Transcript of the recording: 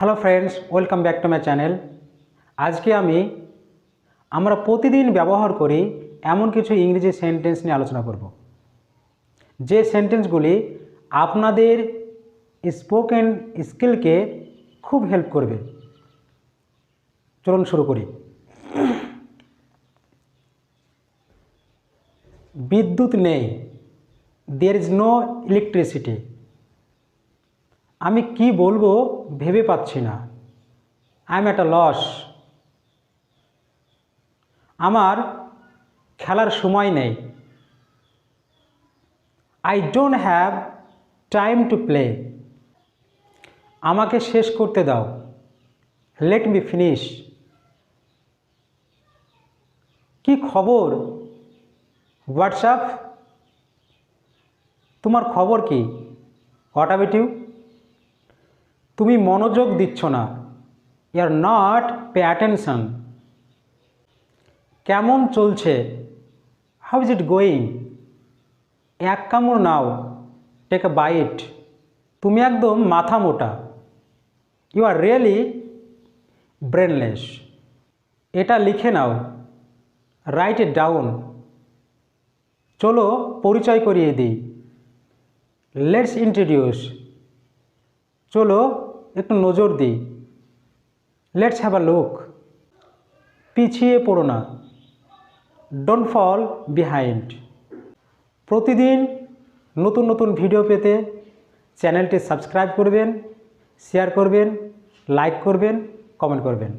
Hello friends, welcome back to my channel. আজকে আমরা প্রতিদিন ব্যবহার করি এমন কিছু ইংরেজি সেন্টেন্স নিয়ে আলোচনা করব, যে সেন্টেন্সগুলি আপনাদের স্পোকেন স্কিলকে খুব হেল্প করবে। চলুন শুরু করি। বিদ্যুৎ নেই, দেয়ার ইজ নো ইলেকট্রিসিটি। আমি কি বলবো ভেবে পাচ্ছি না, I am at a loss. আমার খেলার সময় নেই, I don't have time to play. আমাকে শেষ করতে দাও, লেট মি ফিনিশ। কি খবর, হোয়াটসঅ্যাপ। তোমার খবর কি, হোয়াট অ্যাবাউট ইউ। তুমি মনোযোগ দিচ্ছ না, you are not pay attention. কেমন চলছে, হাউ ইজ ইট গোয়িং। এক কামড় নাও, টেক আ বাইট। তুমি একদম মাথা মোটা, ইউ আর রিয়েলি ব্রেনলেস। এটা লিখে নাও, রাইট ইট ডাউন। চলো পরিচয় করিয়ে দিই, লেটস ইন্ট্রোডিউস। চলো একটু নজর দিই, লেটস হ্যাভ আ লুক। পিছিয়ে পড়ো না, ডোন্ট ফল বিহাইন্ড। প্রতিদিন নতুন নতুন ভিডিও পেতে চ্যানেলটি সাবস্ক্রাইব করবেন, শেয়ার করবেন, লাইক করবেন, কমেন্ট করবেন।